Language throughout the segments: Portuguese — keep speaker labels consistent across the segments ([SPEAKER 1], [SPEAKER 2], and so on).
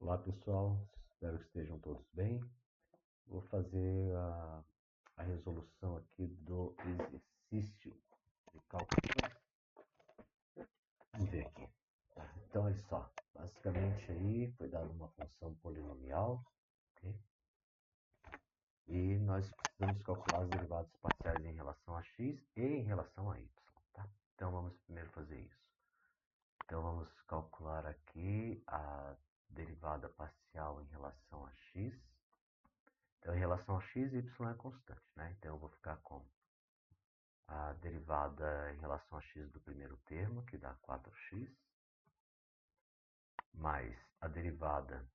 [SPEAKER 1] Olá pessoal, espero que estejam todos bem. Vou fazer a resolução aqui do exercício de cálculo. Vamos ver aqui. Então, olha só, basicamente aí foi dada uma função polinomial, ok? E nós precisamos calcular as derivadas parciais em relação a x e em relação a y, tá? Então vamos primeiro fazer isso. Então vamos calcular aqui a derivada parcial em relação a x. Então, em relação a x, y é constante, né? Então, eu vou ficar com a derivada em relação a x do primeiro termo, que dá 4x, mais a derivada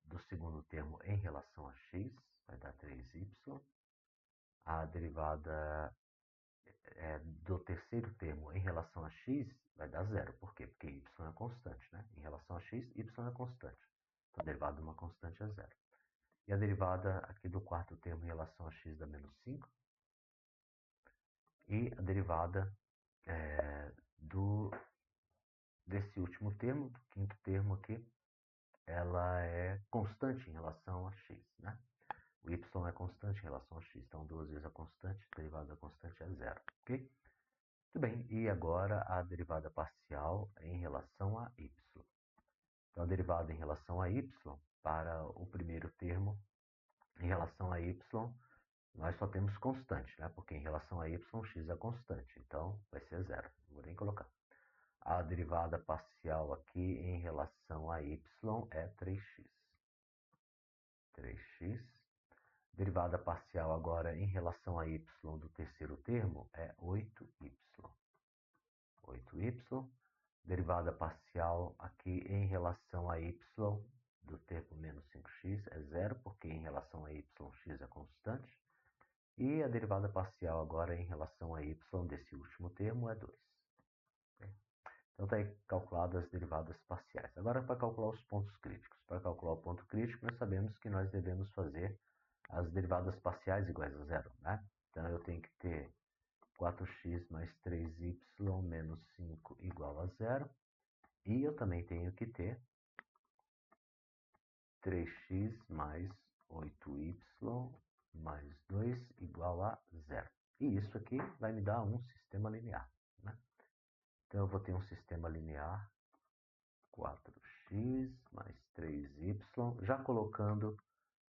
[SPEAKER 1] do segundo termo em relação a x, vai dar 3y. A derivada do terceiro termo em relação a x vai dar zero. Por quê? Porque y é constante, né? Em relação a x, y é constante. Então, a derivada de uma constante é zero. E a derivada aqui do quarto termo em relação a x dá menos 5. E a derivada desse último termo, do quinto termo aqui, ela é constante em relação a x, né? O y é constante em relação a x, então duas vezes a constante, a derivada da constante é zero, ok? Muito bem, e agora a derivada parcial em relação a y. Então a derivada em relação a y, para o primeiro termo, em relação a y, nós só temos constante, né? Porque em relação a y, x é constante, então vai ser zero, não vou nem colocar. A derivada parcial aqui em relação a y é 3x. 3x. Derivada parcial agora em relação a y do terceiro termo é 8y. 8y. Derivada parcial aqui em relação a y do termo menos 5x é zero, porque em relação a y, x é constante. E a derivada parcial agora em relação a y desse último termo é 2. Então, está aí calculadas as derivadas parciais. Agora, para calcular os pontos críticos. Para calcular o ponto crítico, nós sabemos que nós devemos fazer as derivadas parciais iguais a zero, né? Então, eu tenho que ter 4x mais 3y menos 5 igual a zero. E eu também tenho que ter 3x mais 8y mais 2 igual a zero. E isso aqui vai me dar um sistema linear, né? Então, eu vou ter um sistema linear 4x mais 3y, já colocando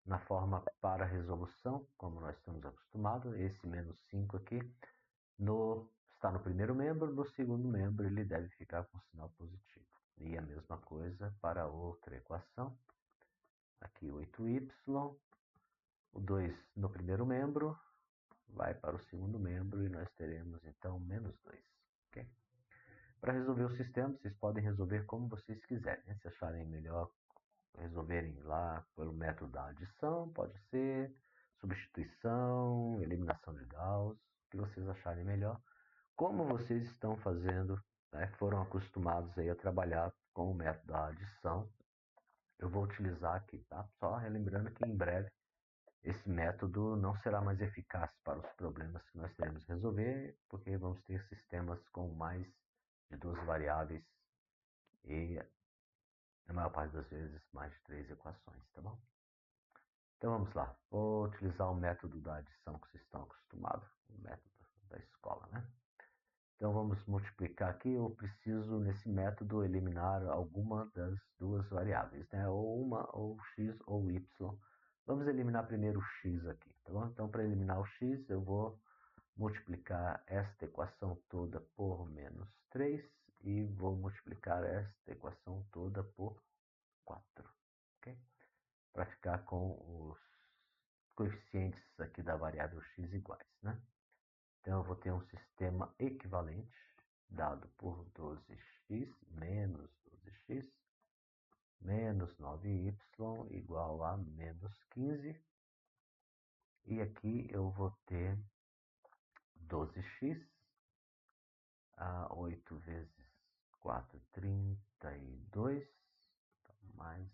[SPEAKER 1] na forma para resolução, como nós estamos acostumados, esse menos 5 aqui está no primeiro membro, no segundo membro ele deve ficar com sinal positivo. E a mesma coisa para a outra equação, aqui 8y, o 2 no primeiro membro vai para o segundo membro e nós teremos então menos 2, ok? Para resolver o sistema, vocês podem resolver como vocês quiserem, né? Se acharem melhor resolverem lá pelo método da adição, pode ser, substituição, eliminação de Gauss, o que vocês acharem melhor. Como vocês estão fazendo, né, foram acostumados aí a trabalhar com o método da adição, eu vou utilizar aqui, tá? Só relembrando que em breve esse método não será mais eficaz para os problemas que nós teremos que resolver, porque vamos ter sistemas com mais de duas variáveis e, na maior parte das vezes, mais de 3 equações, tá bom? Então vamos lá. Vou utilizar o método da adição que vocês estão acostumados, o método da escola, né? Então vamos multiplicar aqui. Eu preciso, nesse método, eliminar alguma das duas variáveis, né? Ou uma, ou x, ou y. Vamos eliminar primeiro o x aqui, tá bom? Então, para eliminar o x, eu vou multiplicar esta equação toda por menos 3 e vou multiplicar esta equação toda por 4, ok? Para ficar com os coeficientes aqui da variável x iguais, né? Então, eu vou ter um sistema equivalente dado por 12x menos 12x menos 9y igual a menos 15. E aqui eu vou ter 12x, a 8 vezes 4, 32, mais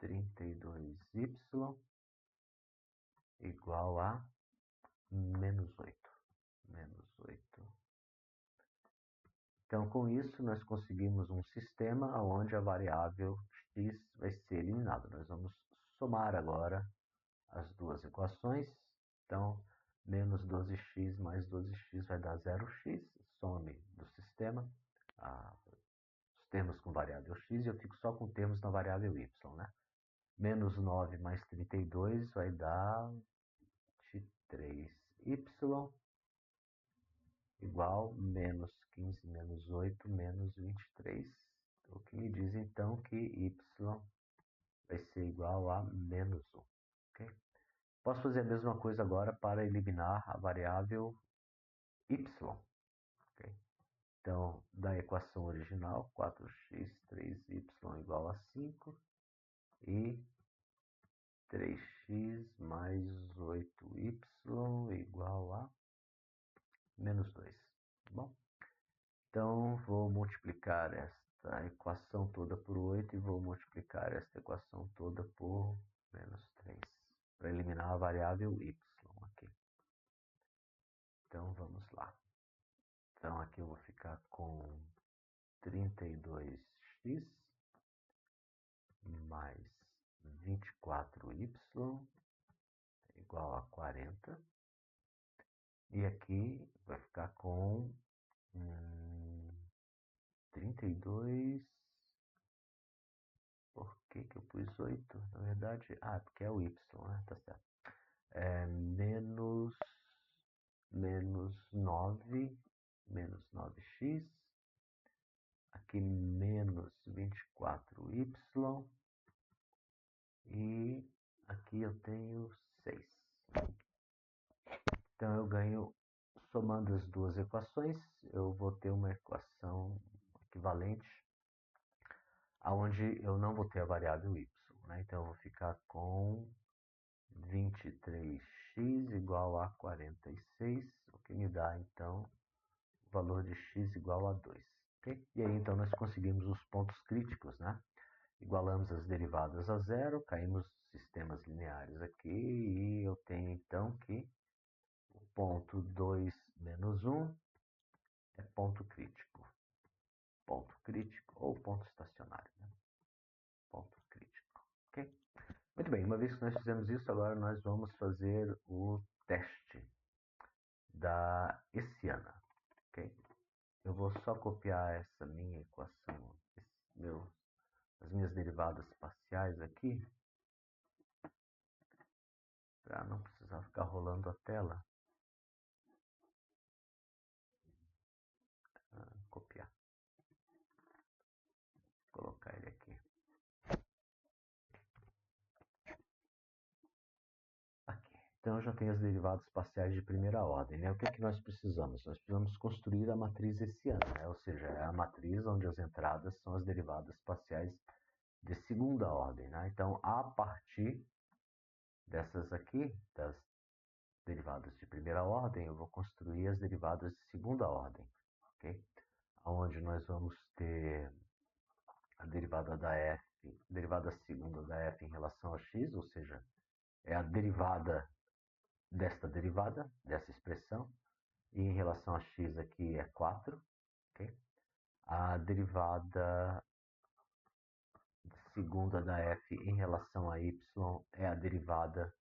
[SPEAKER 1] 32y igual a menos 8. Menos 8 Então, com isso, nós conseguimos um sistema onde a variável x vai ser eliminada. Nós vamos somar agora as duas equações. Então, menos 12x mais 12x vai dar 0x, some do sistema os termos com variável x e eu fico só com termos na variável y, né? Menos 9 mais 32 vai dar 23y igual menos 15 menos 8 menos 23. O que me diz então que y vai ser igual a menos 1. Okay? Posso fazer a mesma coisa agora para eliminar a variável y. Okay? Então, da equação original, 4x 3y igual a 5 e 3x mais 8y igual a menos 2. Tá bom? Então, vou multiplicar esta equação toda por 8 e vou multiplicar esta equação toda por menos 3, para eliminar a variável y aqui. Então, vamos lá. Então, aqui eu vou ficar com 32x mais 24y igual a 40. E aqui vai ficar com 32. Por que eu pus 8? Na verdade, porque é o y, né? Tá certo. Menos 9, menos 9x. Aqui menos 24y. E aqui eu tenho 6. Então eu ganho, somando as duas equações, eu vou ter uma equação equivalente, onde eu não vou ter a variável y. Né? Então eu vou ficar com 23x igual a 46, o que me dá então o valor de x igual a 2. Okay? E aí então nós conseguimos os pontos críticos, né? Igualamos as derivadas a zero, caímos sistemas lineares aqui e eu tenho então que o ponto 2 menos 1 é ponto crítico. Ponto crítico ou ponto estacionário. Né? Ponto crítico. Ok? Muito bem, uma vez que nós fizemos isso, agora nós vamos fazer o teste da hessiana. Ok? Eu vou só copiar essa minha equação, as minhas derivadas parciais aqui, para não precisar ficar rolando a tela. Copiar. Colocar ele aqui. Aqui. Então eu já tenho as derivadas parciais de primeira ordem. Né? O que é que nós precisamos? Nós precisamos construir a matriz hessiana, né? Ou seja, é a matriz onde as entradas são as derivadas parciais de segunda ordem. Né? Então, a partir dessas aqui, das derivadas de primeira ordem, eu vou construir as derivadas de segunda ordem. Okay? Onde nós vamos ter a derivada da f, derivada segunda da f em relação a x, ou seja, é a derivada desta derivada, dessa expressão, e em relação a x aqui é 4. Okay? A derivada segunda da f em relação a y é a derivada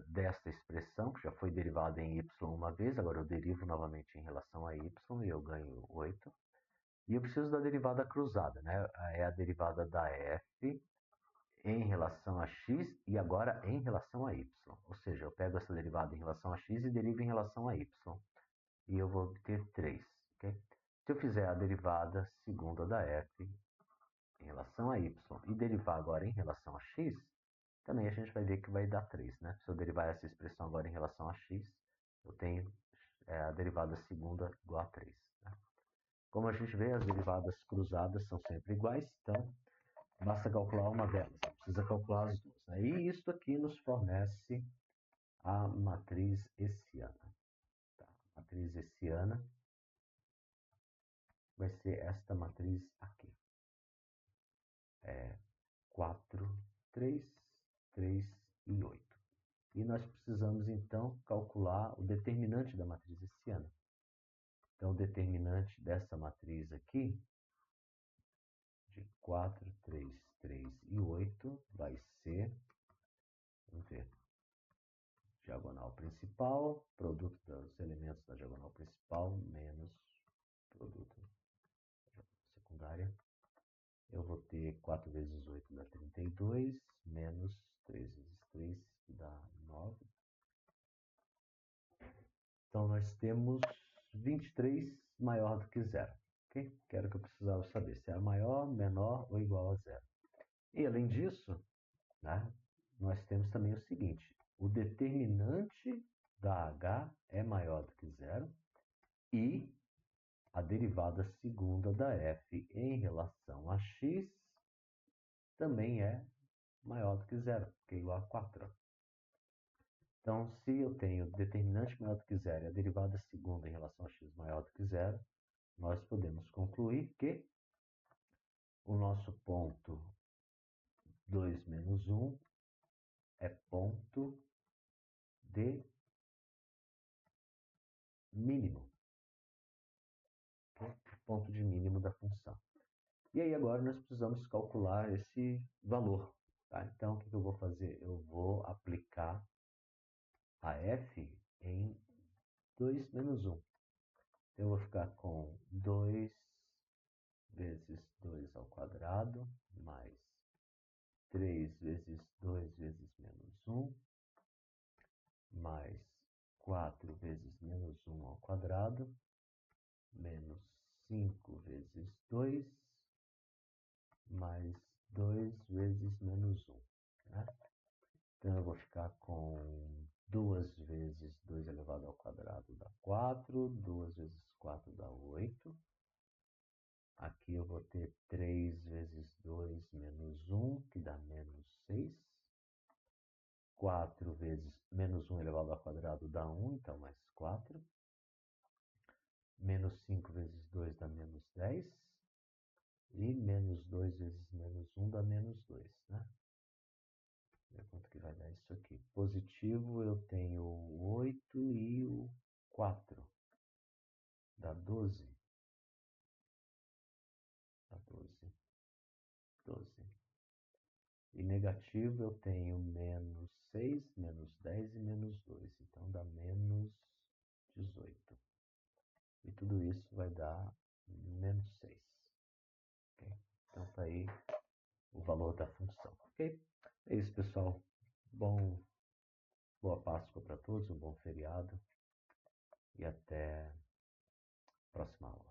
[SPEAKER 1] desta expressão, que já foi derivada em y uma vez, agora eu derivo novamente em relação a y e eu ganho 8. E eu preciso da derivada cruzada, né? É a derivada da f em relação a x e agora em relação a y. Ou seja, eu pego essa derivada em relação a x e derivo em relação a y. E eu vou obter 3. Okay? Se eu fizer a derivada segunda da f em relação a y e derivar agora em relação a x, também a gente vai ver que vai dar 3. Né? Se eu derivar essa expressão agora em relação a x, eu tenho a derivada segunda igual a 3. Né? Como a gente vê, as derivadas cruzadas são sempre iguais, então basta calcular uma delas, não precisa calcular as duas. Né? E isso aqui nos fornece a matriz hessiana. Tá? A matriz hessiana vai ser esta matriz aqui. 4, 3, 3 e 8. E nós precisamos, então, calcular o determinante da matriz hessiana. Então, o determinante dessa matriz aqui, de 4, 3, 3 e 8, vai ser, vamos ver, diagonal principal, produto dos elementos da diagonal principal, menos produto da diagonal secundária. Eu vou ter 4 vezes 8 dá 32, menos 3 vezes 3, que dá 9. Então, nós temos 23 maior do que zero. Okay? Que era o que eu precisava saber, se era maior, menor ou igual a zero. E, além disso, né, nós temos também o seguinte, o determinante da H é maior do que zero e a derivada segunda da f em relação a x também é maior do que zero, que é igual a 4. Então, se eu tenho determinante maior do que zero e a derivada segunda em relação a x maior do que zero, nós podemos concluir que o nosso ponto 2 menos 1 é ponto de mínimo. Okay? Ponto de mínimo da função. E aí agora nós precisamos calcular esse valor. Tá? Então, o que eu vou fazer? Eu vou aplicar a f em 2 menos 1. Então, eu vou ficar com 2 vezes 2 ao quadrado, mais 3 vezes 2 vezes menos 1, mais 4 vezes menos 1 ao quadrado, menos 5 vezes 2, mais 2 vezes menos 1. Né? Então, eu vou ficar com 2 vezes 2 elevado ao quadrado dá 4, 2 vezes 4 dá 8. Aqui eu vou ter 3 vezes 2 menos 1, que dá menos 6. 4 vezes menos 1 elevado ao quadrado dá 1, então mais 4. Menos 5 vezes 2 dá menos 10. E menos 2 vezes menos 1 dá menos 2. Né? Ver quanto que vai dar isso aqui. Positivo eu tenho 8 e o 4. Dá 12. Dá 12. 12. E negativo eu tenho menos 6, menos 10 e menos 2. Então dá menos 18. E tudo isso vai dar menos 6. Okay? Então tá aí o valor da função. Ok? É isso, pessoal. Boa Páscoa para todos, um bom feriado. E até a próxima aula.